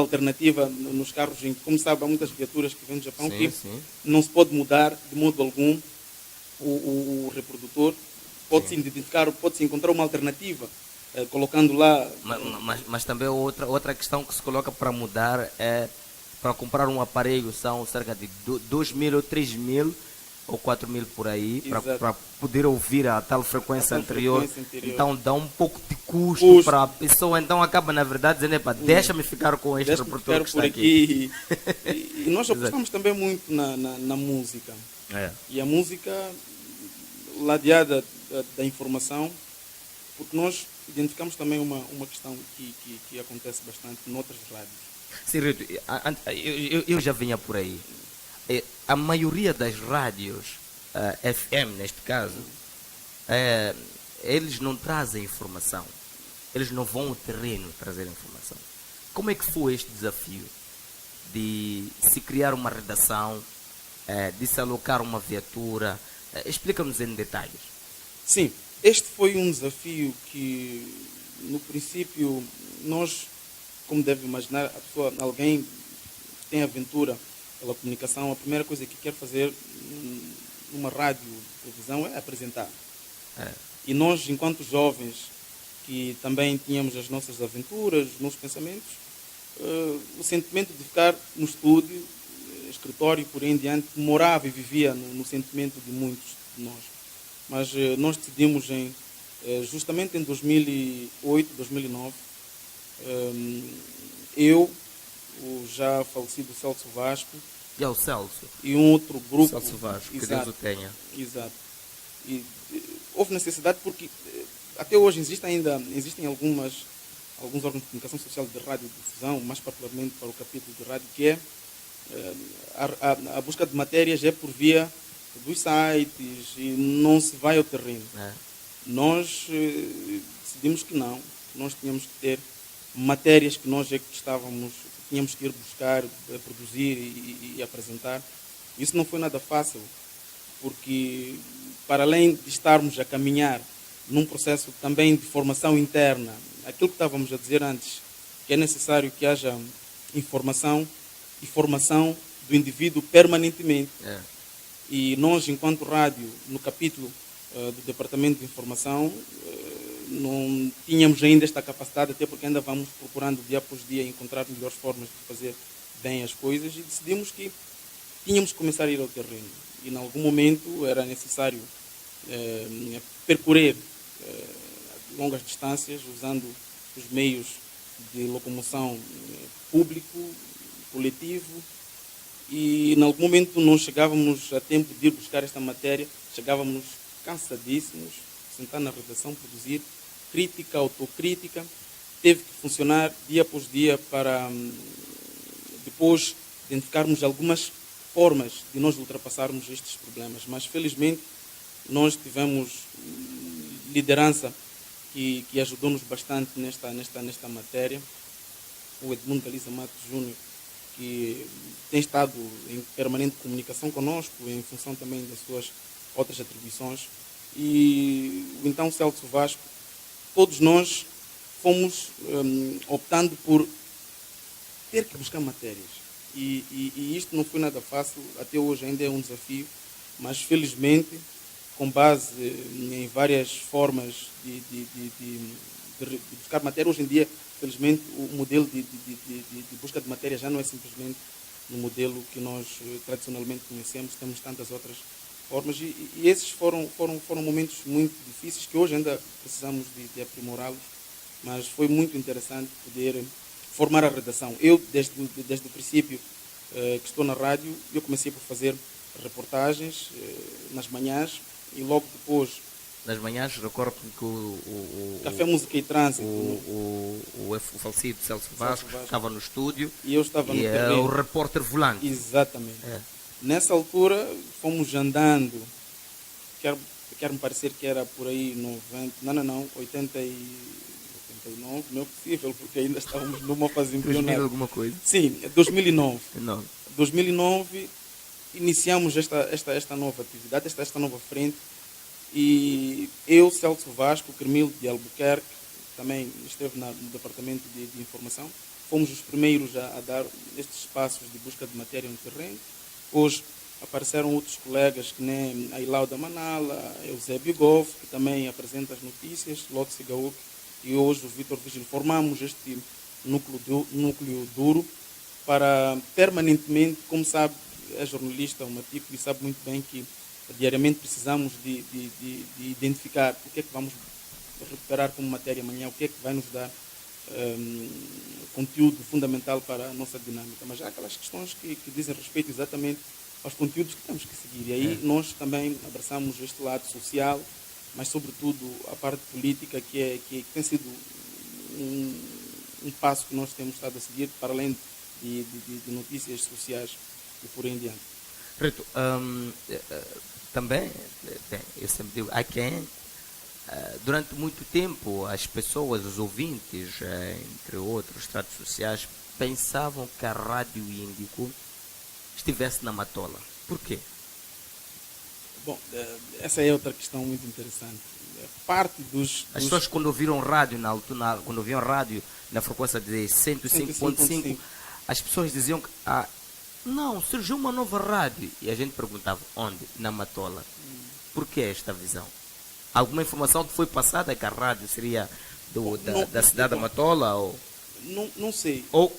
alternativa nos carros, em que, como sabe, há muitas viaturas que vêm do Japão Sim, que sim, não se pode mudar de modo algum o reprodutor. Pode-se sim. identificar, pode-se encontrar uma alternativa, colocando lá. Mas também outra questão que se coloca para mudar é para comprar um aparelho são cerca de 2.000 ou 3.000 ou 4.000 por aí Exato. para poder ouvir a tal A frequência tal anterior. frequência anterior. Então dá um pouco de custo Custo. para a pessoa. Então acaba na verdade dizendo, epa, deixa-me ficar com este Deixa-me reprodutor ficar que por está aqui. aqui. E nós Exato. apostamos também muito na música. É. E a música ladeada da informação, porque nós identificamos também uma questão que acontece bastante noutras rádios. Sim, Rito, eu já vinha por aí. A maioria das rádios, FM neste caso, eles não trazem informação. Eles não vão ao terreno trazer informação. Como é que foi este desafio de se criar uma redação, de se alocar uma viatura? Explica-nos em detalhes. Sim, este foi um desafio que, no princípio, nós, como deve imaginar, alguém que tem aventura pela comunicação, a primeira coisa que quer fazer numa rádio, televisão, é apresentar. E nós, enquanto jovens, que também tínhamos as nossas aventuras, os nossos pensamentos, o sentimento de ficar no estúdio, escritório, por aí em diante, morava e vivia no sentimento de muitos de nós. Mas nós decidimos, justamente em 2008, 2009, eu, o já falecido Celso Vasco, E ao Celso. E um outro grupo. Celso Vasco, que Exato, Deus o tenha. Exato. E houve necessidade porque até hoje existem alguns órgãos de comunicação social de rádio e difusão, mais particularmente para o capítulo de rádio, que é a busca de matérias é por via dos sites e não se vai ao terreno. Nós decidimos que não, nós tínhamos que ter matérias que nós tínhamos que ir buscar, produzir e apresentar. Isso não foi nada fácil, porque para além de estarmos a caminhar num processo também de formação interna, aquilo que estávamos a dizer antes, que é necessário que haja informação e formação do indivíduo permanentemente. E nós, enquanto rádio, no capítulo do Departamento de Informação, não tínhamos ainda esta capacidade, até porque ainda vamos procurando dia após dia encontrar melhores formas de fazer bem as coisas, e decidimos que tínhamos que começar a ir ao terreno. E em algum momento era necessário percorrer longas distâncias usando os meios de locomoção público, coletivo, e em algum momento não chegávamos a tempo de ir buscar esta matéria, chegávamos cansadíssimos, sentar na redação, produzir crítica, autocrítica. Teve que funcionar dia após dia para depois identificarmos algumas formas de nós ultrapassarmos estes problemas. Mas felizmente nós tivemos liderança que ajudou-nos bastante nesta matéria. O Edmundo Galiza Matos Júnior, que tem estado em permanente comunicação conosco, em função também das suas outras atribuições, e então Celso Vasco, todos nós fomos optando por ter que buscar matérias. E isto não foi nada fácil, até hoje ainda é um desafio, mas felizmente, com base em várias formas de buscar matéria, hoje em dia, felizmente, o modelo de busca de matéria já não é simplesmente no modelo que nós tradicionalmente conhecemos, temos tantas outras formas, e esses foram momentos muito difíceis que hoje ainda precisamos de aprimorá-los, mas foi muito interessante poder formar a redação. Eu, desde o princípio que estou na rádio, eu comecei por fazer reportagens nas manhãs, e logo depois... Nas manhãs, recordo-me que o Café, Música e Trânsito... O falecido Celso Vasco estava no estúdio e eu estava no terreno. E o repórter volante. Exatamente. Nessa altura, fomos andando, quero me parecer que era por aí 90... Não, 89, não é possível, porque ainda estávamos numa fase embrionária. 2000 alguma coisa? Sim, 2009. 2009 iniciamos esta nova atividade, esta nova frente, e eu, Celso Vasco, Cremil de Albuquerque, também esteve no Departamento de Informação, fomos os primeiros a dar estes passos de busca de matéria no terreno. Hoje apareceram outros colegas, que nem a Ilau da Manala, Eusébio Goff, que também apresenta as notícias, Loto Sigaúk, e hoje o Vitor Vigil. Formamos este núcleo duro para permanentemente, como sabe, é jornalista, o Matico, e sabe muito bem que diariamente precisamos de identificar o que é que vamos recuperar como matéria amanhã, o que é que vai nos dar conteúdo fundamental para a nossa dinâmica. Mas há aquelas questões que dizem respeito exatamente aos conteúdos que temos que seguir. E aí nós também abraçamos este lado social, mas sobretudo a parte política, que tem sido um passo que nós temos estado a seguir, para além de notícias sociais e por aí em diante. Rito, também, eu sempre digo, há quem, durante muito tempo, as pessoas, os ouvintes, entre outros estratos sociais, pensavam que a Rádio Índico estivesse na Matola. Por quê? Bom, essa é outra questão muito interessante. Parte As pessoas, quando ouviram rádio na altura, quando ouviam rádio na frequência de 105.5, as pessoas diziam que não, surgiu uma nova rádio. E a gente perguntava, onde? Na Matola. Por que esta visão? Alguma informação que foi passada que a rádio seria da cidade da Matola? Ou não sei. Ou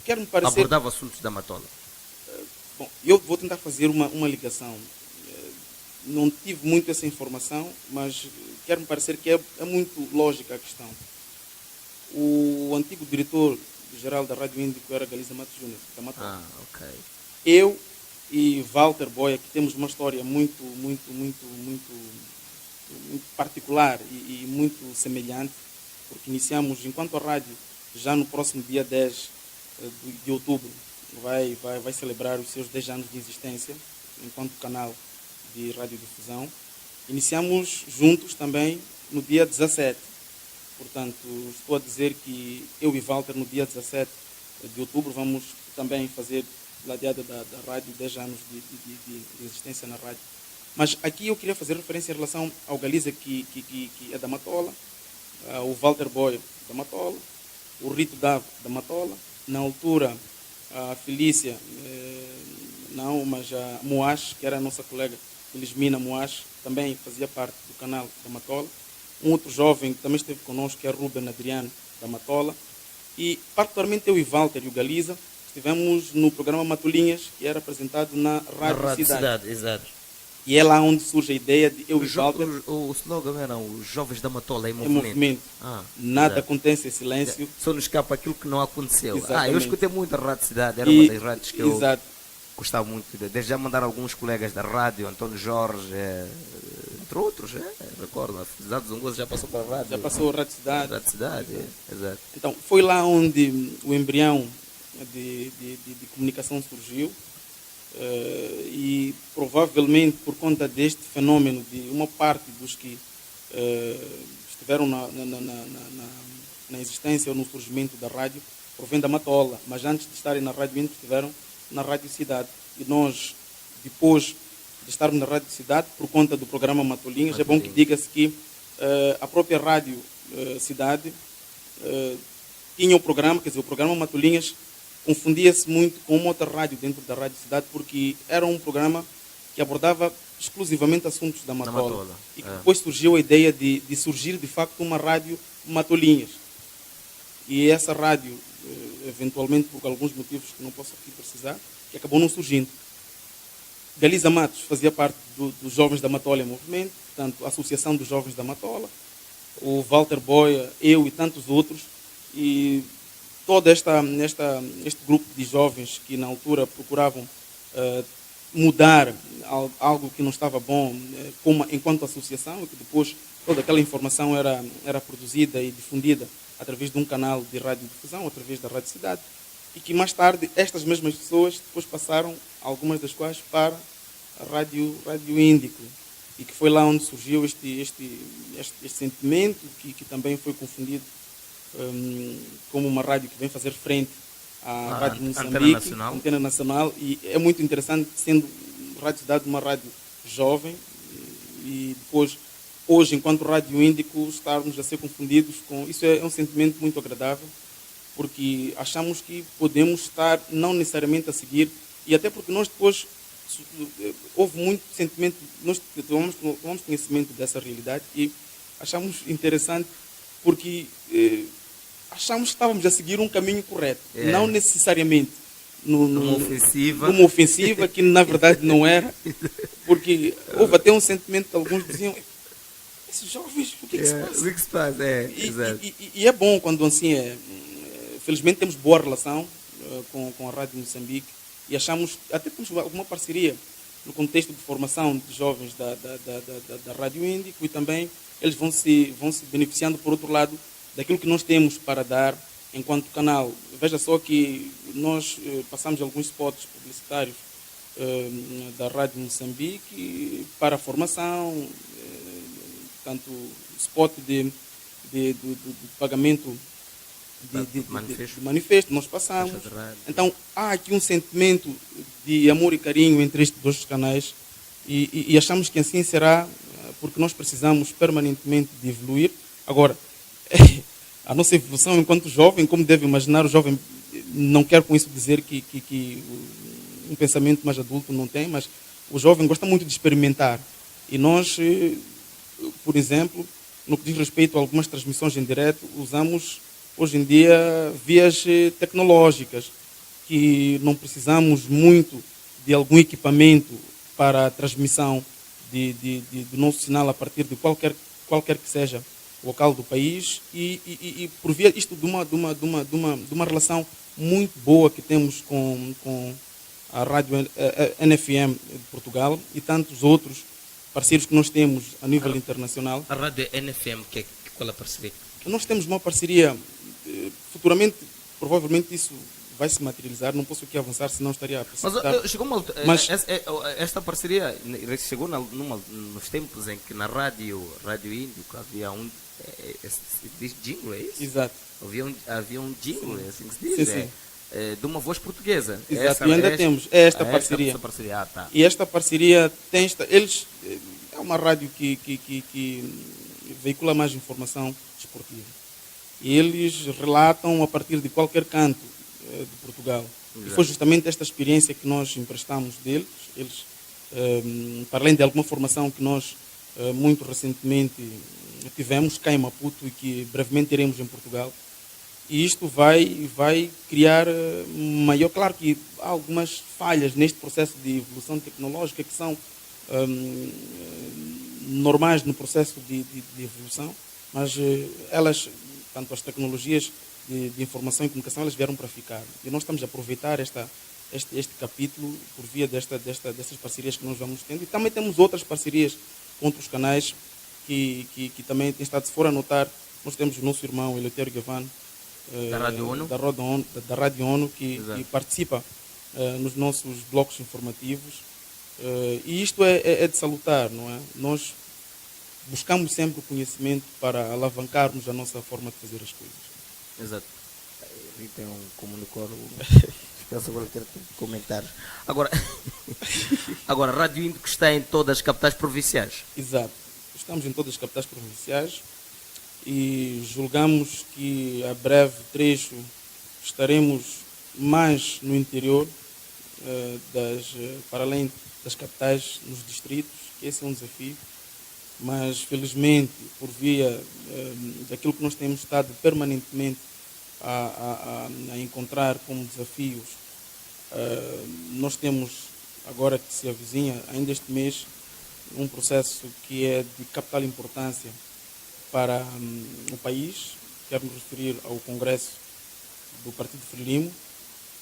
quer-me parecer, abordava assuntos da Matola? Bom, eu vou tentar fazer uma ligação. Não tive muito essa informação, mas quer-me parecer que é muito lógica a questão. O antigo diretor-geral da Rádio Índico era Galiza Matos Júnior, da Matola. Ok. Eu e Walter Boia, que temos uma história muito particular e muito semelhante, porque iniciamos, enquanto a rádio, já no próximo dia 10 de outubro, vai celebrar os seus 10 anos de existência, enquanto canal de radiodifusão. Iniciamos juntos também no dia 17. Portanto, estou a dizer que eu e Walter, no dia 17 de outubro, vamos também fazer ladeada da rádio 10 anos de existência na rádio. Mas aqui eu queria fazer referência em relação ao Galiza, que é da Matola, o Walter Boy da Matola, o Rito Davo da Matola, na altura a Felícia, não, mas a Moash, que era a nossa colega Felizmina Moash, também fazia parte do canal da Matola. Um outro jovem que também esteve connosco, que é Ruben Adriano da Matola. E particularmente eu e Walter e o Galiza estivemos no programa Matolinhas, que era apresentado na Rádio Cidade. Exato. E é lá onde surge a ideia de eu e Walter. O slogan era os jovens da Matola em Em movimento. movimento. Nada exato. acontece em silêncio. Só nos escapa aquilo que não aconteceu. Exatamente. Eu escutei muito a Rádio Cidade, era uma das rádios que Exato. eu gostava muito. Desde já mandar alguns colegas da rádio, Antônio Jorge, entre outros, recordo, a Cidade dos Zongosos já passou para a rádio. Já passou a Rádio Cidade. Rádio Cidade, exato. Então, foi lá onde o embrião de comunicação surgiu. E provavelmente por conta deste fenômeno de uma parte dos que estiveram na existência ou no surgimento da rádio provém da Matola, mas antes de estarem na Rádio Índico estiveram na Rádio Cidade. E nós, depois de estarmos na Rádio Cidade, por conta do programa Matolinhas, é bom que diga-se que a própria Rádio Cidade tinha o programa, quer dizer, o programa Matolinhas confundia-se muito com uma outra rádio dentro da Rádio Cidade, porque era um programa que abordava exclusivamente assuntos da Matola. E que depois surgiu a ideia de surgir, de facto, uma rádio Matolinhas. E essa rádio, eventualmente, por alguns motivos que não posso aqui precisar, que acabou não surgindo. Galiza Matos fazia parte dos Jovens da Matola em Movimento, portanto, a Associação dos Jovens da Matola, o Walter Boia, eu e tantos outros, e todo este grupo de jovens que na altura procuravam mudar algo que não estava bom enquanto associação, e que depois toda aquela informação era produzida e difundida através de um canal de radiodifusão, através da Rádio Cidade, e que mais tarde estas mesmas pessoas depois passaram, algumas das quais, para a Rádio Índico, e que foi lá onde surgiu este sentimento que também foi confundido como uma rádio que vem fazer frente à Rádio Moçambique, Antena Nacional, e é muito interessante, sendo Rádio Cidade uma rádio jovem, e depois, hoje, enquanto Rádio Índico, estarmos a ser confundidos com... Isso é um sentimento muito agradável, porque achamos que podemos estar não necessariamente a seguir, e até porque nós depois houve muito sentimento, nós tomamos conhecimento dessa realidade e achamos interessante porque achamos que estávamos a seguir um caminho correto, não necessariamente numa ofensiva que na verdade não era, porque houve até um sentimento que alguns diziam: esses jovens, o que é que se passa? O que é que se passa? E é bom quando assim é. Felizmente temos boa relação com a Rádio Moçambique e achamos, até temos alguma parceria no contexto de formação de jovens da Rádio Índico, e também eles vão se beneficiando, por outro lado, daquilo que nós temos para dar enquanto canal. Veja só que nós passamos alguns spots publicitários da Rádio Moçambique para a formação, tanto spot de pagamento de manifesto nós passamos. Então há aqui um sentimento de amor e carinho entre estes dois canais e achamos que assim será, porque nós precisamos permanentemente de evoluir. Agora, a nossa evolução enquanto jovem, como deve imaginar, o jovem, não quero com isso dizer que um pensamento mais adulto não tem, mas o jovem gosta muito de experimentar. E nós, por exemplo, no que diz respeito a algumas transmissões em direto, usamos hoje em dia vias tecnológicas, que não precisamos muito de algum equipamento para a transmissão do nosso sinal a partir de qualquer que seja o local do país, e por via isto de uma relação muito boa que temos com a Rádio NFM de Portugal e tantos outros parceiros que nós temos a nível internacional. A Rádio NFM, qual é a parceria? Nós temos uma parceria, futuramente, provavelmente isso vai se materializar, não posso aqui avançar, senão estaria a precipitar. Mas esta parceria chegou nos tempos em que na Rádio Índico havia um jingle, é isso? Exato. Havia um jingle, é assim que se diz, sim. De uma voz portuguesa. Exato, e ainda temos esta parceria. Tá. E esta parceria tem é uma rádio que veicula mais informação desportiva. E eles relatam a partir de qualquer canto de Portugal. Exato. E foi justamente esta experiência que nós emprestamos deles. Eles, para além de alguma formação que nós muito recentemente tivemos cá em Maputo e que brevemente teremos em Portugal. E isto vai criar maior... Claro que há algumas falhas neste processo de evolução tecnológica que são normais no processo de evolução, mas elas, tanto as tecnologias de informação e comunicação, elas vieram para ficar. E nós estamos a aproveitar este capítulo por via destas parcerias que nós vamos tendo. E também temos outras parcerias com outros canais que também têm estado, se for a notar, nós temos o nosso irmão Eleutério Gavan, da Rádio ONU, da Rádio ONU que participa nos nossos blocos informativos, e isto é de salutar, não é? Nós buscamos sempre o conhecimento para alavancarmos a nossa forma de fazer as coisas. Exato. Tem um comunicador. Penso agora quero comentar. Agora, a Rádio Índico está em todas as capitais provinciais. Exato. Estamos em todas as capitais provinciais. E julgamos que a breve trecho estaremos mais no interior, para além das capitais, nos distritos, que esse é um desafio, mas felizmente, por via daquilo que nós temos estado permanentemente a encontrar como desafios, nós temos, agora que se avizinha, ainda este mês, um processo que é de capital importância para o país. Quero me referir ao Congresso do Partido Frelimo,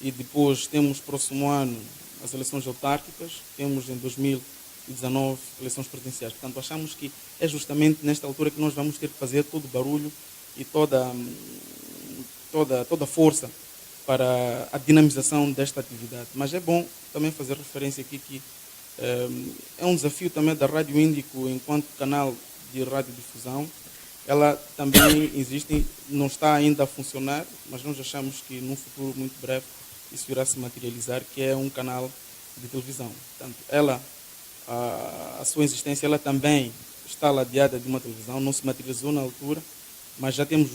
e depois temos próximo ano as eleições autárquicas, temos em 2019 eleições presidenciais. Portanto, achamos que é justamente nesta altura que nós vamos ter que fazer todo o barulho e toda a força para a dinamização desta atividade. Mas é bom também fazer referência aqui que é um desafio também da Rádio Índico enquanto canal de radiodifusão. Ela também existe, não está ainda a funcionar, mas nós achamos que num futuro muito breve isso irá se materializar, que é um canal de televisão. Portanto, a sua existência, ela também está ladeada de uma televisão, não se materializou na altura, mas já temos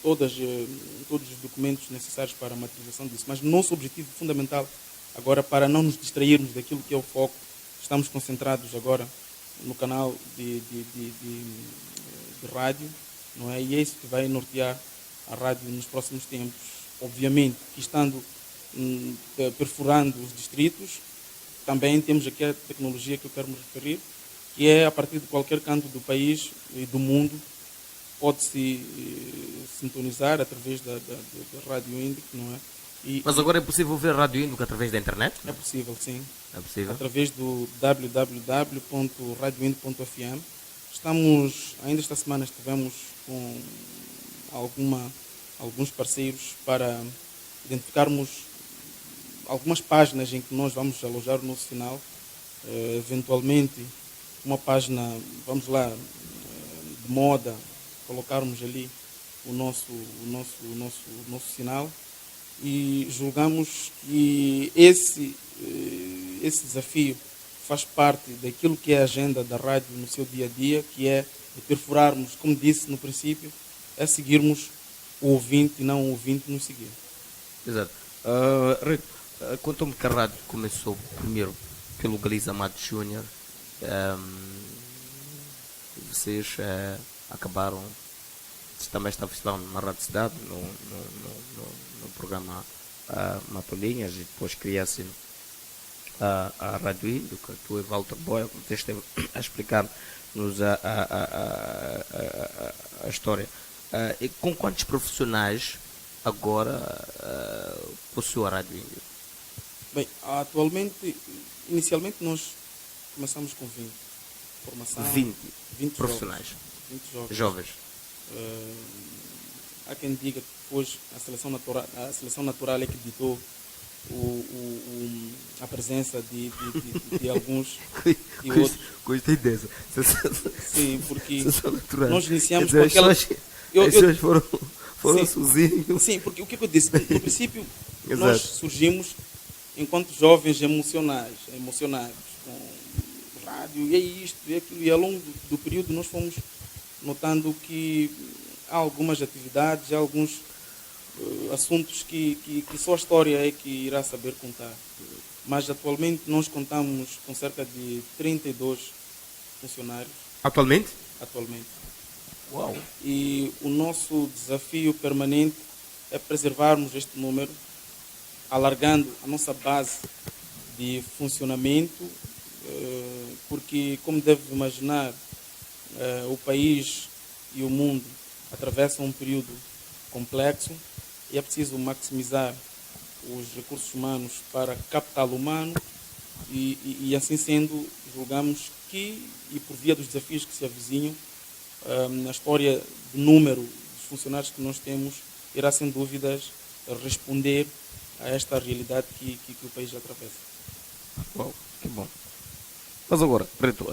todos os documentos necessários para a materialização disso. Mas nosso objetivo fundamental, agora, para não nos distrairmos daquilo que é o foco, estamos concentrados agora no canal de rádio, não é? E é isso que vai nortear a rádio nos próximos tempos. Obviamente que estando perfurando os distritos, também temos aqui a tecnologia que eu quero me referir, que é a partir de qualquer canto do país e do mundo, pode-se sintonizar através da Rádio Índico, não é? Mas agora é possível ver Rádio Índico através da internet? É possível, sim. É possível? Através do www.radioindico.fm. Estamos, ainda esta semana estivemos com alguns parceiros para identificarmos algumas páginas em que nós vamos alojar o nosso sinal. Eventualmente, uma página, vamos lá, de moda, colocarmos ali o nosso sinal, e julgamos que esse desafio faz parte daquilo que é a agenda da rádio no seu dia a dia, que é de perfurarmos, como disse no princípio, é seguirmos o ouvinte e não o ouvinte nos seguir. Exato. Rito, conta-me que a rádio começou primeiro pelo Galiza Mato Júnior. Vocês acabaram, também estavam na Rádio Cidade, no programa Matolinhas, e depois criasse a Rádio Índico, tu e Walter Boia, como você esteve a explicar-nos a história. E com quantos profissionais agora possui a Rádio Índico? Bem, atualmente, inicialmente nós começamos com 20. Formação, 20 profissionais. profissionais. 20 jovens. Há quem diga que depois a seleção natural é que ditou a presença de alguns e outros. Gostei dessa. Sim, porque natural. nós iniciamos com aquela... Pessoas foram sozinhos. Sim, porque o que eu disse? No princípio, Exato. nós surgimos enquanto jovens emocionados, com rádio, e é isto, e é aquilo. E ao longo do período nós fomos notando que há algumas atividades, há alguns assuntos que só a história é que irá saber contar. Mas atualmente nós contamos com cerca de 32 funcionários. Atualmente? Uau. E o nosso desafio permanente é preservarmos este número, alargando a nossa base de funcionamento, porque, como deve imaginar, o país e o mundo atravessam um período complexo e é preciso maximizar os recursos humanos para capital humano e assim sendo, julgamos que, e por via dos desafios que se avizinham, a história do número de funcionários que nós temos irá, sem dúvidas, responder a esta realidade que o país atravessa. Uau, que bom. Mas agora, Preto,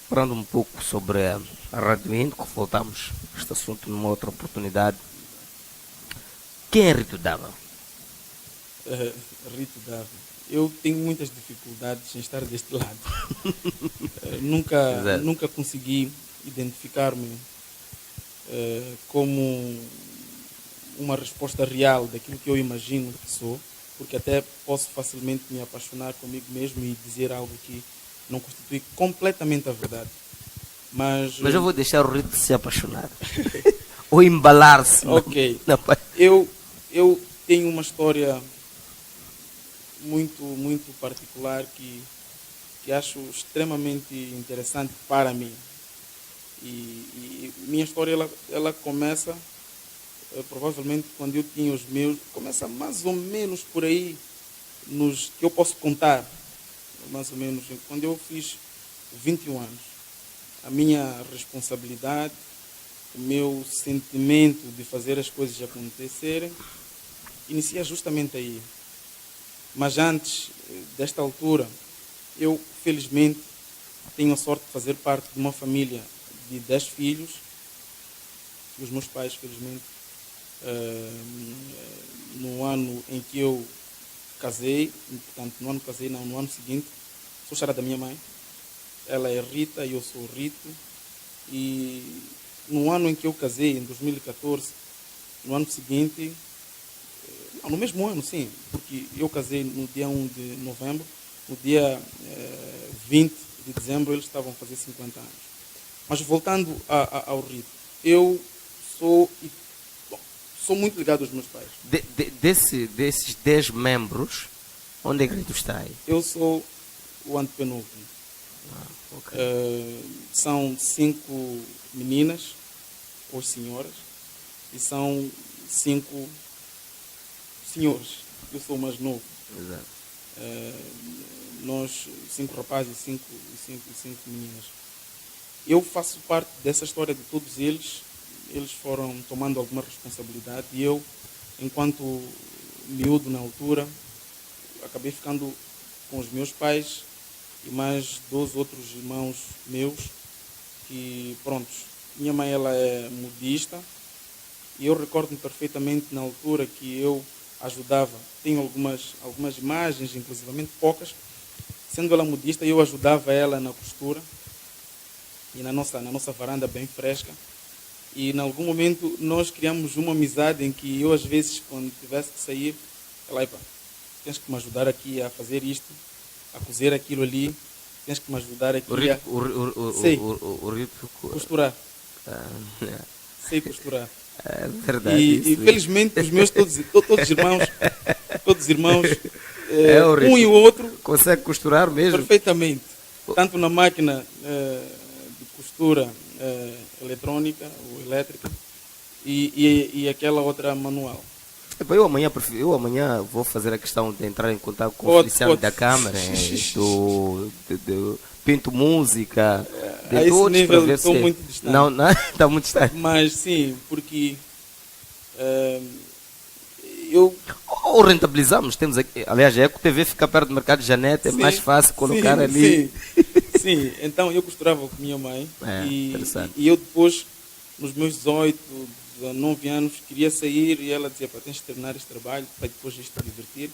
falando um pouco sobre a Rádio Índico, voltamos a este assunto numa outra oportunidade. Quem é Rito Dava? Rito Dava. Eu tenho muitas dificuldades em estar deste lado. Nunca consegui identificar-me como uma resposta real daquilo que eu imagino que sou, porque até posso facilmente me apaixonar comigo mesmo e dizer algo que não constitui completamente a verdade. Mas eu vou deixar o Rito se apaixonar. Ou embalar-se. Ok. Eu tenho uma história muito particular que acho extremamente interessante para mim. E minha história ela começa provavelmente quando eu tinha os meus, começa mais ou menos por aí, que eu posso contar, mais ou menos, quando eu fiz 21 anos. A minha responsabilidade, o meu sentimento de fazer as coisas acontecerem, inicia justamente aí. Mas antes desta altura, eu felizmente tenho a sorte de fazer parte de uma família de 10 filhos, e os meus pais, felizmente, no ano em que eu casei, portanto, no ano seguinte, sou chará da minha mãe, ela é Rita e eu sou Rito, e no ano em que eu casei, em 2014, no ano seguinte, não, no mesmo ano, sim, porque eu casei no dia 1 de novembro, no dia 20 de dezembro eles estavam a fazer 50 anos. Mas voltando ao Rito, eu sou muito ligado aos meus pais. Desses 10 membros, onde é que Rito está aí? Eu sou o antepenúltimo. Ok. São 5 meninas, ou senhoras, e são 5 senhores. Eu sou o mais novo. Exato. Nós, 5 rapazes e 5 meninas. Eu faço parte dessa história de todos eles. Eles foram tomando alguma responsabilidade e eu, enquanto miúdo na altura, acabei ficando com os meus pais e mais 2 outros irmãos meus que, prontos, minha mãe ela é modista e eu recordo-me perfeitamente na altura que eu ajudava, tenho algumas imagens, inclusivamente poucas, sendo ela modista, eu ajudava ela na costura e na nossa varanda bem fresca. E em algum momento nós criamos uma amizade em que eu às vezes, quando tivesse que sair, ela, tens que me ajudar aqui a fazer isto, a cozer aquilo ali, tens que me ajudar aqui o Rito costurar. Sei costurar. É verdade. E felizmente os meus todos irmãos, um e o outro consegue costurar mesmo perfeitamente, tanto na máquina de costura eletrônica ou elétrica e aquela outra manual. Eu amanhã vou fazer a questão de entrar em contato com o Feliciano da Câmara, do Pinto Música, de a esse todos, nível para ver estou se... muito distante. Não, está muito distante. Mas sim, porque eu... Ou rentabilizamos, temos aqui, aliás, a Eco TV fica perto do Mercado de Janete, é mais fácil colocar ali. Sim, então eu costurava com minha mãe e eu depois, nos meus 18, 19 anos, queria sair e ela dizia, tens de terminar este trabalho para depois isto te divertir.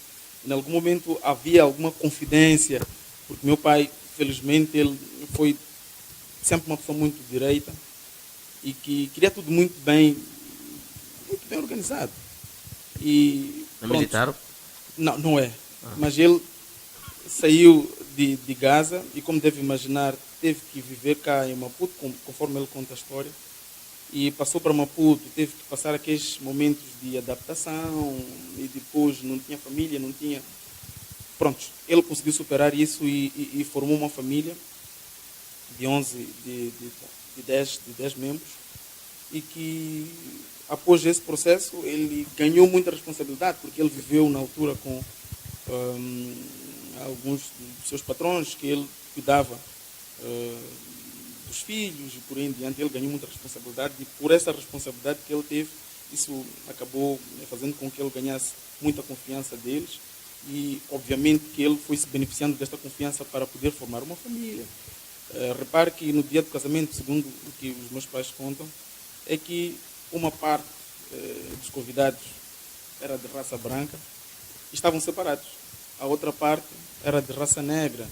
Em algum momento havia alguma confidência, porque meu pai, felizmente, ele foi sempre uma pessoa muito direita e que queria tudo muito bem organizado. E, é militar? Não é. Mas ele saiu de Gaza e, como deve imaginar, teve que viver cá em Maputo, conforme ele conta a história. E passou para Maputo, teve que passar aqueles momentos de adaptação e depois não tinha família, não tinha... Pronto, ele conseguiu superar isso e formou uma família de 11, de 10 membros e que, após esse processo, ele ganhou muita responsabilidade, porque ele viveu na altura com alguns dos seus patrões, que ele cuidava dos filhos e por aí em diante. Ele ganhou muita responsabilidade e por essa responsabilidade que ele teve, isso acabou fazendo com que ele ganhasse muita confiança deles e, obviamente, que ele foi se beneficiando desta confiança para poder formar uma família. Repare que no dia do casamento, segundo o que os meus pais contam, é que uma parte dos convidados era de raça branca e estavam separados. A outra parte era de raça negra.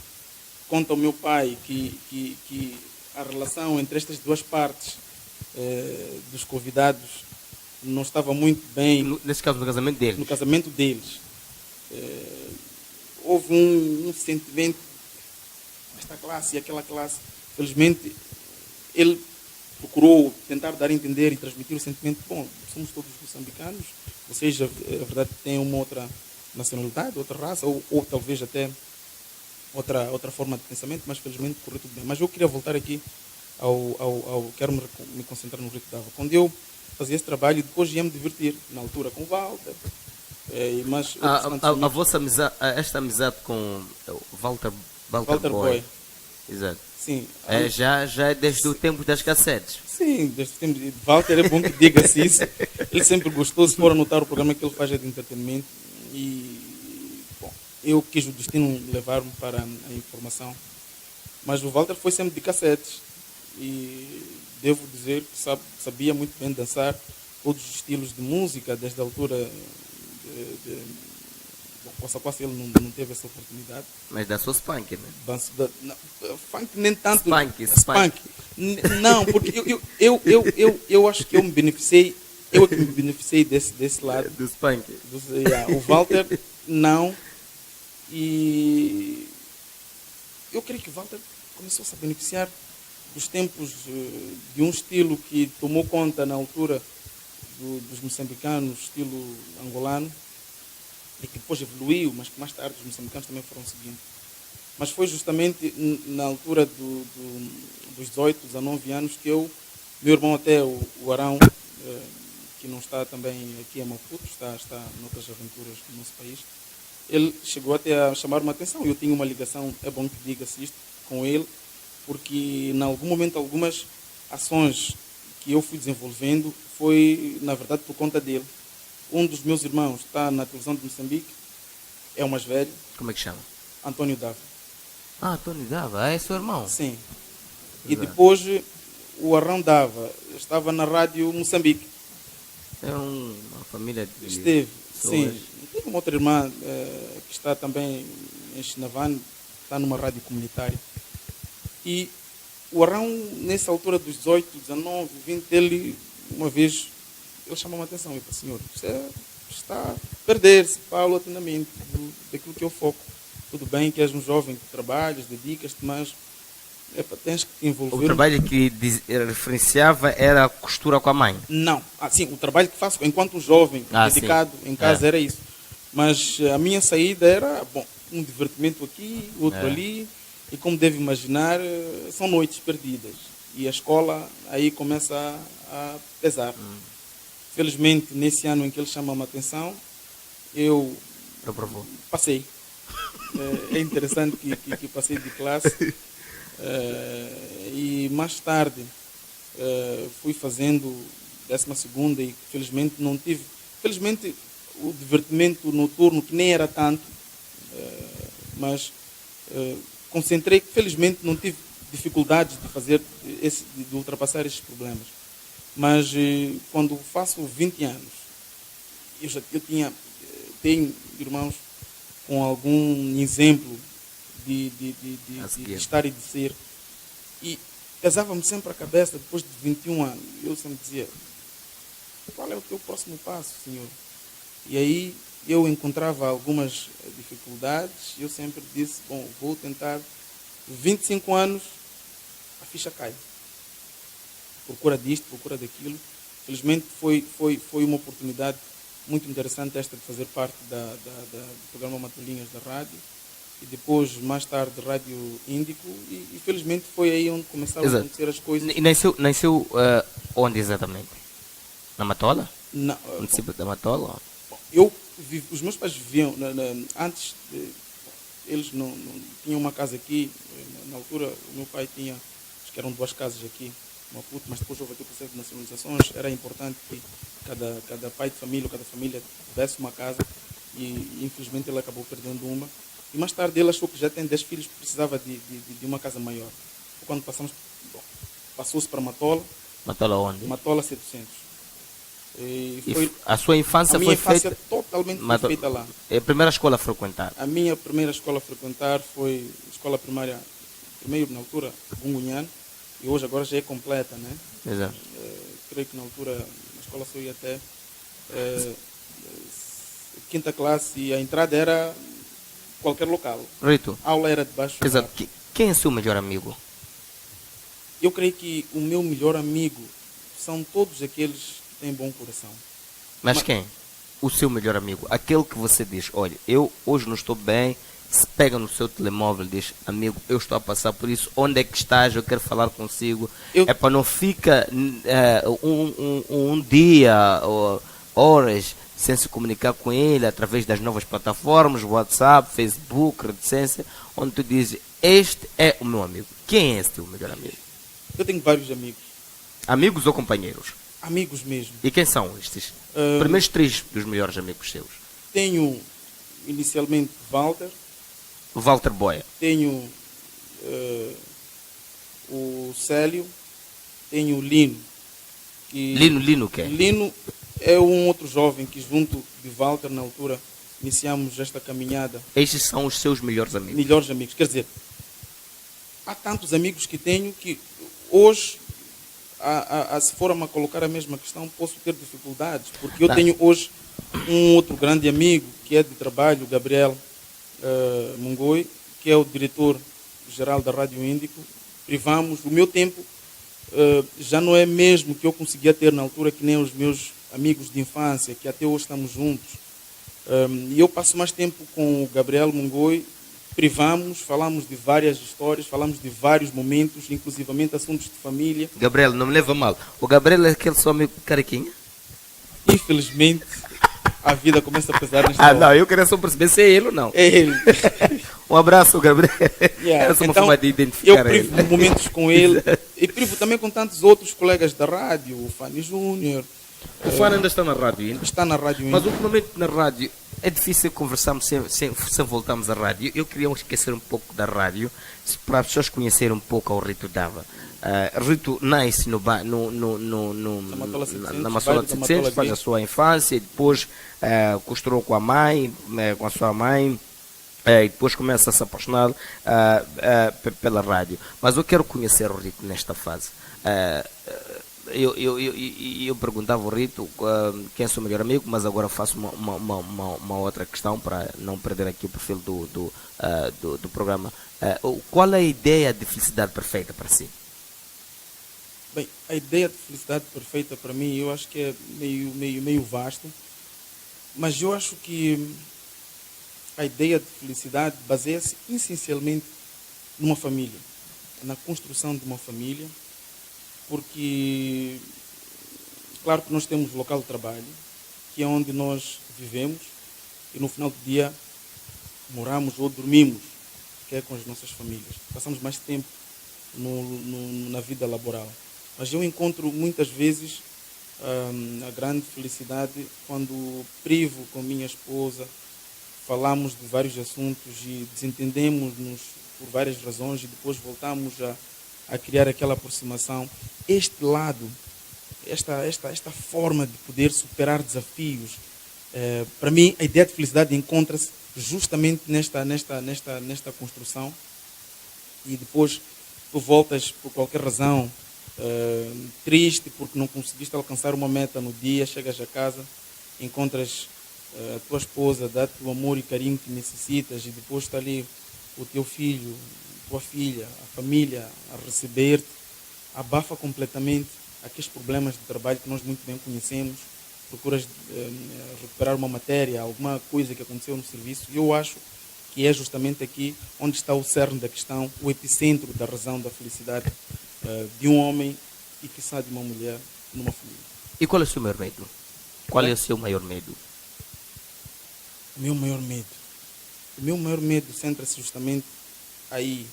Conta o meu pai que a relação entre estas duas partes dos convidados não estava muito bem. Nesse caso, no casamento deles? No casamento deles. Houve um sentimento, esta classe e aquela classe. Felizmente, ele procurou tentar dar a entender e transmitir o sentimento, somos todos moçambicanos, vocês, a verdade, têm uma outra nacionalidade, outra raça, ou talvez até outra forma de pensamento, mas felizmente correu tudo bem. Mas eu queria voltar aqui quero me concentrar no Rito Dava. Quando eu fazia esse trabalho, depois ia me divertir, na altura com o Walter. Mas a vossa amizade, esta amizade com o Walter Boy. Exato. Sim. Já é desde o tempo das cassetes. Sim, desde o tempo de Walter, é bom que diga-se isso. Ele sempre gostou, se for anotar o programa que ele faz é de entretenimento. E, eu quis o destino levar-me para a informação. Mas o Walter foi sempre de cassetes. E devo dizer que sabia muito bem dançar todos os estilos de música, desde a altura Coça Coça ele não teve essa oportunidade. Mas dançou Spunk, né? Funk nem tanto. Spunk. Não, porque eu acho que eu me beneficiei Eu é que me beneficiei desse lado. Do Spank. O Walter, não. E eu creio que o Walter começou-se a beneficiar dos tempos de um estilo que tomou conta na altura dos moçambicanos, estilo angolano, e que depois evoluiu, mas que mais tarde os moçambicanos também foram seguindo. Mas foi justamente na altura dos 18, 19 anos que meu irmão até, o Arão, que não está também aqui em Maputo, está noutras aventuras do nosso país, ele chegou até a chamar-me a atenção. Eu tinha uma ligação, é bom que diga-se isto, com ele, porque em algum momento algumas ações que eu fui desenvolvendo foi, na verdade, por conta dele. Um dos meus irmãos está na televisão de Moçambique, é o mais velho. Como é que chama? António Dava. Ah, Antônio Dava, é seu irmão? Sim. E depois o Arão Dava estava na rádio Moçambique. É uma família de... Esteve, pessoas. sim. Tem uma outra irmã que está também em Chinavane, está numa rádio comunitária. E o Arão, nessa altura dos 18, 19, 20, ele, uma vez, ele chamou a atenção. Eu falei, senhor, você está a perder-se paulatinamente daquilo que eu foco. Tudo bem que és um jovem que trabalhas, dedicas-te, mas tens que te envolver. O trabalho que referenciava era a costura com a mãe? Não. Sim, o trabalho que faço enquanto jovem, dedicado em casa, era isso. Mas a minha saída era, um divertimento aqui, outro ali. E como deve imaginar, são noites perdidas. E a escola aí começa a pesar. Felizmente, nesse ano em que ele chama-me a atenção, eu passei. É interessante que passei de classe. E mais tarde fui fazendo 12ª e felizmente não tive. Felizmente o divertimento noturno, que nem era tanto, mas concentrei que felizmente não tive dificuldades de fazer de ultrapassar esses problemas. Mas quando faço 20 anos, eu tenho irmãos com algum exemplo de estar e de ser, e pesava-me sempre a cabeça depois de 21 anos. Eu sempre dizia, qual é o teu próximo passo, senhor? E aí eu encontrava algumas dificuldades, eu sempre disse, vou tentar, 25 anos, a ficha cai. Procura disto, procura daquilo. Felizmente foi uma oportunidade muito interessante esta de fazer parte do programa Matolinhas da rádio, e depois, mais tarde, Rádio Índico, e felizmente foi aí onde começaram a acontecer as coisas. E nasceu onde exatamente? Na Matola? Não. No município da Matola? Os meus pais viviam, antes, eles não tinham uma casa aqui, na altura o meu pai tinha, acho que eram 2 casas aqui, Maputo, mas depois houve aqui o processo de nacionalizações, era importante que cada pai de família, cada família tivesse uma casa, e infelizmente ele acabou perdendo uma. E mais tarde ele achou que já tem 10 filhos, precisava de uma casa maior. Quando passou-se para Matola. Matola onde? Matola 700. A sua infância foi feita? Totalmente foi feita lá. É a primeira escola a frequentar? A minha primeira escola a frequentar foi a escola primária, primeiro na altura, Gungunhano, e hoje agora já é completa, né? Exato. Creio que na altura a escola só ia até 5ª classe, e a entrada era qualquer local. Rito. A aula era debaixo. Exato. Quem é seu melhor amigo? Eu creio que o meu melhor amigo são todos aqueles que têm bom coração. Mas quem? O seu melhor amigo. Aquele que você diz, olha, eu hoje não estou bem, se pega no seu telemóvel e diz, amigo, eu estou a passar por isso, onde é que estás? Eu quero falar consigo. É para não ficar um dia ou horas sem se comunicar com ele através das novas plataformas, WhatsApp, Facebook, reticência, onde tu dizes, este é o meu amigo. Quem é esse teu melhor amigo? Eu tenho vários amigos. Amigos ou companheiros? Amigos mesmo. E quem são estes? Primeiros 3 dos melhores amigos seus. Tenho, inicialmente, Walter. O Walter Boia. Tenho o Célio. Tenho o Lino. Lino o quê? Lino é um outro jovem que, junto de Walter, na altura, iniciamos esta caminhada. Estes são os seus melhores amigos? Melhores amigos. Quer dizer, há tantos amigos que tenho que hoje se for a colocar a mesma questão, posso ter dificuldades, porque eu tenho hoje um outro grande amigo que é de trabalho, o Gabriel Mungoi, que é o diretor-geral da Rádio Índico. Privamos o meu tempo, já não é mesmo que eu conseguia ter na altura, que nem os meus amigos de infância, que até hoje estamos juntos. E eu passo mais tempo com o Gabriel Mungoi, privamos, falamos de várias histórias, falamos de vários momentos, inclusivamente assuntos de família. Gabriel, não me leva mal. O Gabriel é aquele seu amigo carequinha? Infelizmente, a vida começa a pesar nesta hora. Não, eu queria só perceber se é ele ou não. É ele. Um abraço, Gabriel. Yeah. Essa é uma Então, forma de identificar eu privo ele. momentos com ele e privo também com tantos outros colegas da rádio, o Fanny Júnior. O Fano ainda está na rádio ainda? Está na rádio Mas ainda. ultimamente na rádio é difícil conversarmos sem voltarmos à rádio. Eu queria esquecer um pouco da rádio para as pessoas conhecerem um pouco ao Rito Dava. Rito nasce na Massola de 700, faz a sua infância e depois costurou com a mãe, com a sua mãe. E depois começa a se apaixonar pela rádio. Mas eu quero conhecer o Rito nesta fase. Eu perguntava ao Rito quem é o seu melhor amigo, mas agora faço uma outra questão para não perder aqui o perfil do programa. Qual é a ideia de felicidade perfeita para si? Bem, a ideia de felicidade perfeita para mim, eu acho que é meio vasto, mas eu acho que a ideia de felicidade baseia-se essencialmente numa família, na construção de uma família, porque, claro que nós temos o local de trabalho, que é onde nós vivemos, e no final do dia moramos ou dormimos, que é com as nossas famílias. Passamos mais tempo na vida laboral. Mas eu encontro muitas vezes a grande felicidade quando privo com minha esposa, falamos de vários assuntos e desentendemos-nos por várias razões e depois voltamos a criar aquela aproximação. Este lado, esta forma de poder superar desafios, para mim a ideia de felicidade encontra-se justamente nesta construção. E depois tu voltas por qualquer razão triste porque não conseguiste alcançar uma meta no dia, chegas a casa, encontras a tua esposa, dá-te o amor e carinho que necessitas e depois está ali o teu filho, tua filha, a família a receber-te, abafa completamente aqueles problemas de trabalho que nós muito bem conhecemos, procuras recuperar uma matéria, alguma coisa que aconteceu no serviço. E eu acho que é justamente aqui onde está o cerne da questão, o epicentro da razão da felicidade de um homem e, quiçá, de uma mulher numa família. E qual é o seu maior medo? Qual é o seu maior medo? O meu maior medo? O meu maior medo centra-se justamente aí,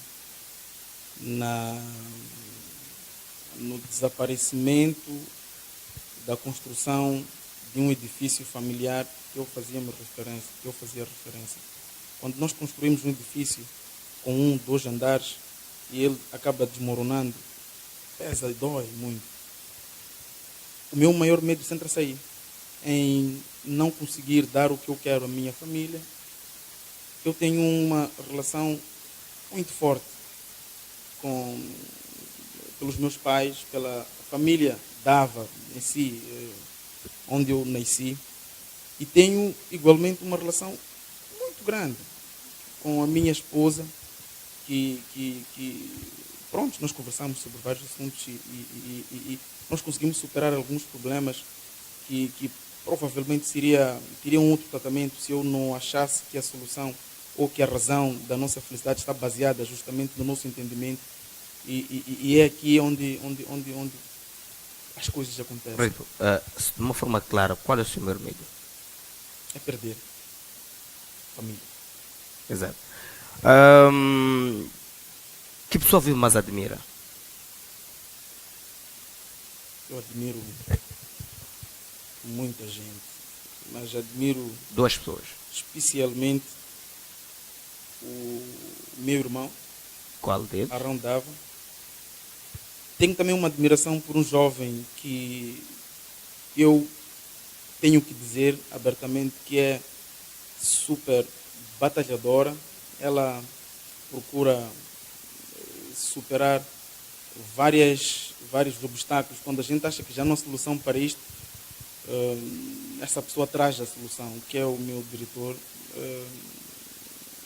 no desaparecimento da construção de um edifício familiar que eu fazia referência. Quando nós construímos um edifício com 2 andares e ele acaba desmoronando, pesa e dói muito. O meu maior medo centra-se aí, em não conseguir dar o que eu quero à minha família. Eu tenho uma relação muito forte pelos meus pais, pela família Dava em si, onde eu nasci, e tenho igualmente uma relação muito grande com a minha esposa, que pronto, nós conversamos sobre vários assuntos e nós conseguimos superar alguns problemas que provavelmente teriam outro tratamento se eu não achasse que a solução ou que a razão da nossa felicidade está baseada justamente no nosso entendimento. E é aqui onde as coisas acontecem. Rito, de uma forma clara, qual é o seu maior medo? É perder família. Exato. Que pessoa vive mais admira? Eu admiro muita gente, mas admiro 2 pessoas. especialmente o meu irmão, Qual deles? Arão Dava. Tenho também uma admiração por um jovem que eu tenho que dizer abertamente que é super batalhadora. Ela procura superar vários obstáculos. Quando a gente acha que já não há solução para isto, essa pessoa traz a solução, que é o meu diretor,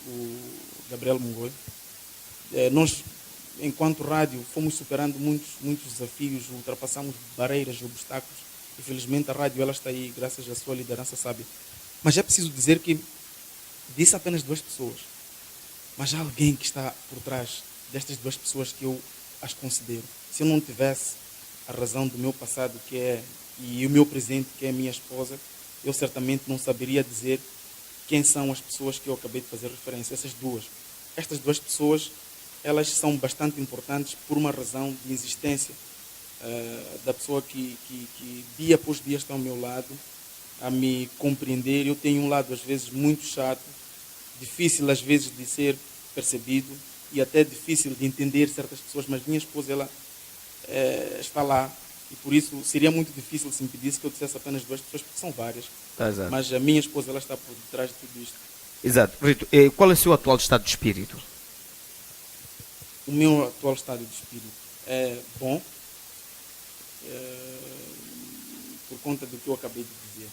o Gabriel Mungoy. Nós, enquanto rádio, fomos superando muitos desafios, ultrapassamos barreiras, obstáculos. Infelizmente a rádio ela está aí graças à sua liderança sábia. Mas é preciso dizer que disse apenas 2 pessoas. Mas há alguém que está por trás destas 2 pessoas que eu as considero. Se eu não tivesse a razão do meu passado, e o meu presente, que é a minha esposa, eu certamente não saberia dizer quem são as pessoas que eu acabei de fazer referência. Estas 2 pessoas, elas são bastante importantes por uma razão de existência da pessoa que dia após dia está ao meu lado, a me compreender. Eu tenho um lado às vezes muito chato, difícil às vezes de ser percebido e até difícil de entender certas pessoas, mas minha esposa ela está lá e por isso seria muito difícil se me pedisse que eu dissesse apenas 2 pessoas, porque são várias. Exato. Mas a minha esposa ela está por detrás de tudo isto. Exato. Rito, qual é o seu atual estado de espírito? O meu atual estado de espírito é bom, por conta do que eu acabei de dizer.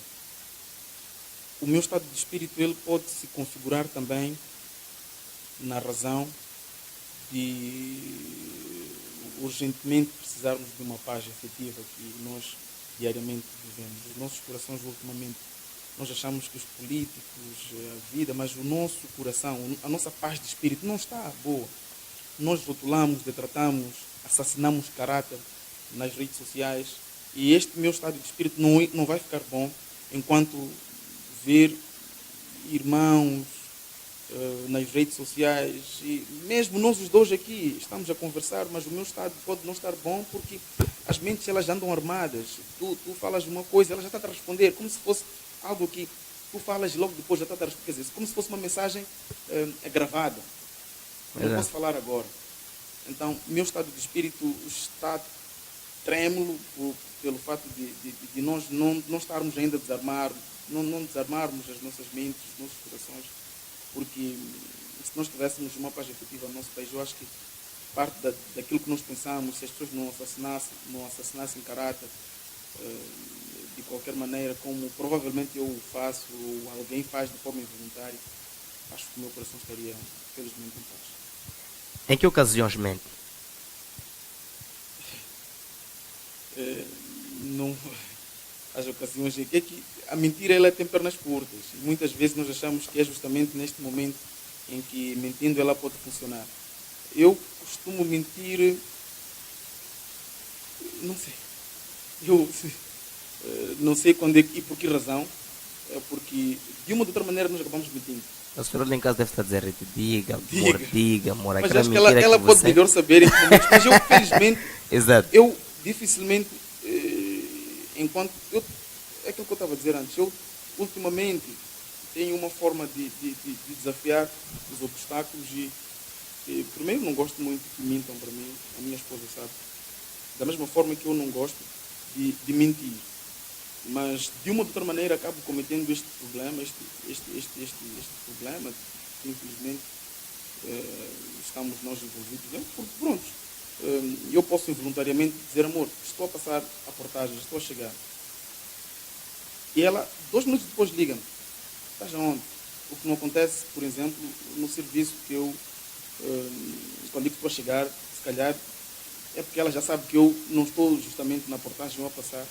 O meu estado de espírito ele pode se configurar também na razão de urgentemente precisarmos de uma paz efetiva que nós diariamente vivemos. Os nossos corações ultimamente, nós achamos que os políticos, a vida, mas o nosso coração, a nossa paz de espírito não está boa. Nós rotulamos, detratamos, assassinamos caráter nas redes sociais e este meu estado de espírito não vai ficar bom enquanto ver irmãos nas redes sociais e mesmo nós os dois aqui estamos a conversar, mas o meu estado pode não estar bom porque as mentes elas andam armadas. Tu falas uma coisa, ela já está a responder como se fosse algo que tu falas e logo depois já está a responder, quer dizer, como se fosse uma mensagem gravada. Não posso falar agora. Então, meu estado de espírito está trêmulo pelo fato de nós não estarmos ainda a desarmar, não desarmarmos as nossas mentes, os nossos corações, porque se nós tivéssemos uma paz efetiva no nosso país, eu acho que parte daquilo que nós pensamos, se as pessoas não assassinassem caráter de qualquer maneira, como provavelmente eu faço ou alguém faz de forma involuntária, acho que o meu coração estaria felizmente em paz. Em que ocasiões mente? Não, as ocasiões é que a mentira ela tem pernas curtas. Muitas vezes nós achamos que é justamente neste momento em que mentindo ela pode funcionar. Eu costumo mentir, não sei. Eu não sei quando e por que razão. É porque de uma ou de outra maneira nós acabamos mentindo. A senhora lá em casa deve estar a dizer, diga, amor, mas acho que ela pode melhor saber em que momentos. Mas eu, felizmente, exato. Eu dificilmente, enquanto... é aquilo que eu estava a dizer antes. Eu, ultimamente, tenho uma forma de desafiar os obstáculos e, primeiro, não gosto muito que mintam para mim. A minha esposa sabe. Da mesma forma que eu não gosto de mentir. Mas, de uma ou de outra maneira, acabo cometendo este problema, este problema, que, infelizmente, estamos nós envolvidos. Porque, pronto, eu posso involuntariamente dizer, amor, estou a passar a portagem, estou a chegar. E ela, 2 minutos depois, liga-me. Estás aonde? O que não acontece, por exemplo, no serviço que eu, quando digo que estou a chegar, se calhar, é porque ela já sabe que eu não estou justamente na portagem ou a passar.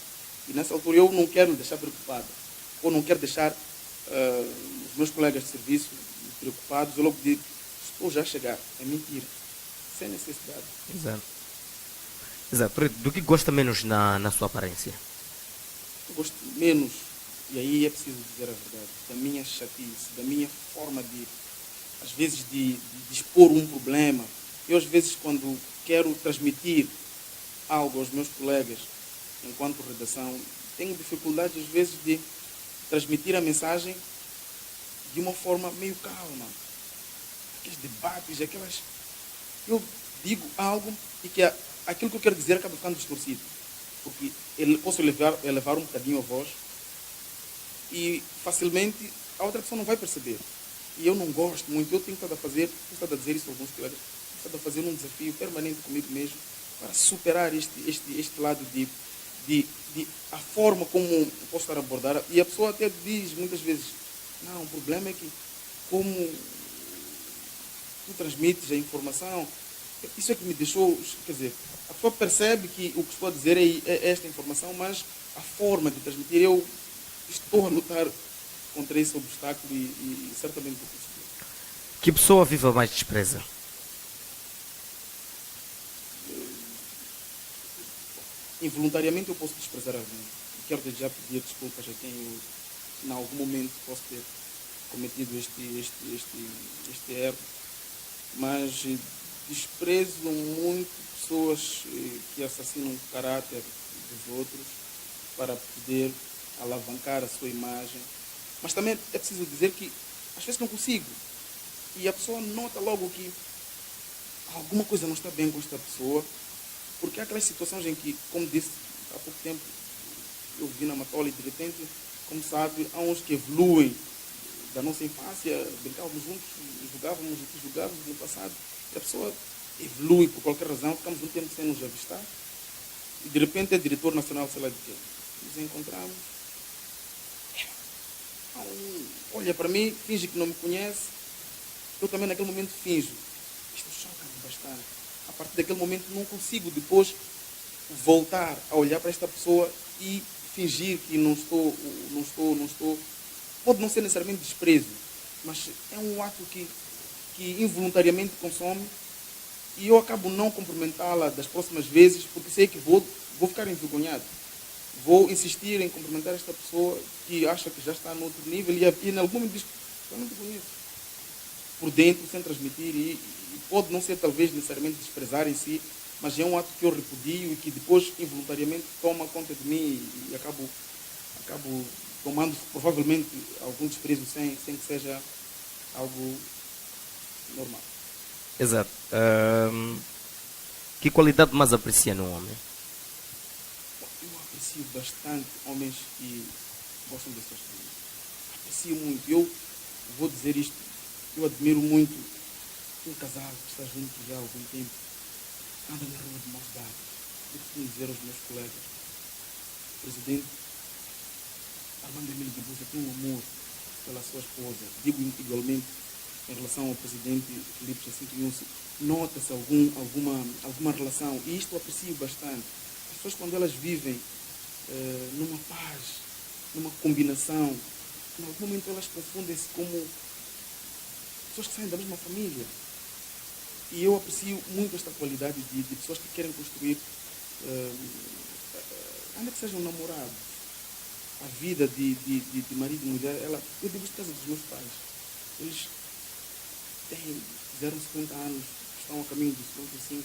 E nessa altura eu não quero deixar preocupada. Ou não quero deixar os meus colegas de serviço preocupados. Eu logo digo, estou já a chegar. É mentira. Sem necessidade. Exato. Do que gosta menos na sua aparência? Eu gosto menos, e aí é preciso dizer a verdade, da minha chatice, da minha forma de, às vezes, de expor um problema. Eu, às vezes, quando quero transmitir algo aos meus colegas, enquanto redação, tenho dificuldade, às vezes, de transmitir a mensagem de uma forma meio calma. Aqueles debates, eu digo algo e que aquilo que eu quero dizer acaba ficando distorcido. Porque posso elevar um bocadinho a voz e facilmente a outra pessoa não vai perceber. E eu não gosto muito, eu tenho estado a dizer isso a alguns colegas, tenho estado a fazer um desafio permanente comigo mesmo para superar este lado de a forma como posso estar a abordar. E a pessoa até diz muitas vezes, não, o problema é que como tu transmites a informação, isso é que me deixou, quer dizer, a pessoa percebe que o que estou a dizer é esta informação, mas a forma de transmitir, eu estou a lutar contra esse obstáculo e certamente vou conseguir. Que pessoa viva mais despreza? Involuntariamente eu posso desprezar alguém. Quero desde já pedir desculpas a quem eu, em algum momento, posso ter cometido este erro. Mas desprezo muito pessoas que assassinam o caráter dos outros para poder alavancar a sua imagem. Mas também é preciso dizer que às vezes não consigo. E a pessoa nota logo que alguma coisa não está bem com esta pessoa, porque há aquelas situações em que, como disse há pouco tempo, eu vi na Matola e de repente, como sabe, há uns que evoluem da nossa infância, brincávamos juntos, jogávamos o que jogávamos no passado, e a pessoa evolui por qualquer razão, ficamos um tempo sem nos avistar, e de repente é diretor nacional, sei lá de quê. Nos encontramos, olha para mim, finge que não me conhece, eu também naquele momento finjo. Isto choca-me bastante. A partir daquele momento não consigo depois voltar a olhar para esta pessoa e fingir que não estou. Pode não ser necessariamente desprezo, mas é um ato que involuntariamente consome e eu acabo não cumprimentá-la das próximas vezes porque sei que vou ficar envergonhado. Vou insistir em cumprimentar esta pessoa que acha que já está no outro nível e em algum momento diz, eu não te conheço. Por dentro, sem transmitir, e pode não ser talvez necessariamente desprezar em si, mas é um ato que eu repudio e que depois involuntariamente toma conta de mim e acabo tomando provavelmente algum desprezo sem que seja algo normal. Exato. Que qualidade mais aprecia no homem? Eu aprecio bastante homens que gostam dessas coisas. Aprecio muito. Eu vou dizer isto. Eu admiro muito um casal que está junto já há algum tempo. Anda na rua de mãos dadas. Eu costumo dizer aos meus colegas, o presidente Armando Emílio Guebuza tem um amor pela sua esposa. Digo igualmente em relação ao presidente Filipe Jacinto Inhosse, nota-se alguma relação, e isto eu aprecio bastante. As pessoas, quando elas vivem numa paz, numa combinação, em algum momento elas confundem-se como pessoas que saem da mesma família. E eu aprecio muito esta qualidade de pessoas que querem construir, ainda que sejam namorados, a vida de marido e mulher. Eu digo isto por causa dos meus pais. Eles fizeram 50 anos, estão a caminho dos 55.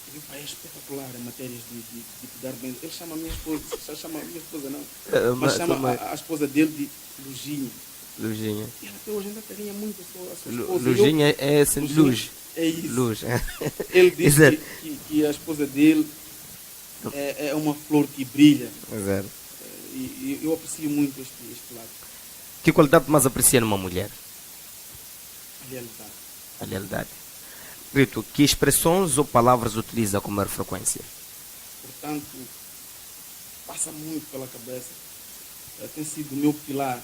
E meu pai é espetacular em matérias de cuidar bem. Ele chama a minha esposa, chama a minha esposa não, mas chama a esposa dele de Luginha. Luginha. E ela até hoje ainda carinha muito a sua esposa. Luginha é assim, luz. É isso. Luz. Ele diz que a esposa dele é uma flor que brilha. Exato. E eu aprecio muito este lado. Que qualidade mais aprecia numa mulher? A lealdade. A lealdade. Rito, que expressões ou palavras utiliza com maior frequência? Portanto, passa muito pela cabeça. Tem sido o meu pilar.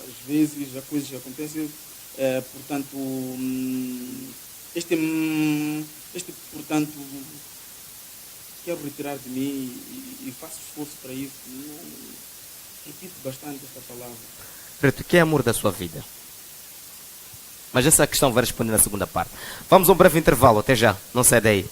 Às vezes, as coisas acontecem. Portanto, portanto, quero retirar de mim e faço esforço para isso. Repito bastante esta palavra. Rito, que é amor da sua vida? Mas essa questão vai responder na segunda parte. Vamos a um breve intervalo, até já, não sai daí.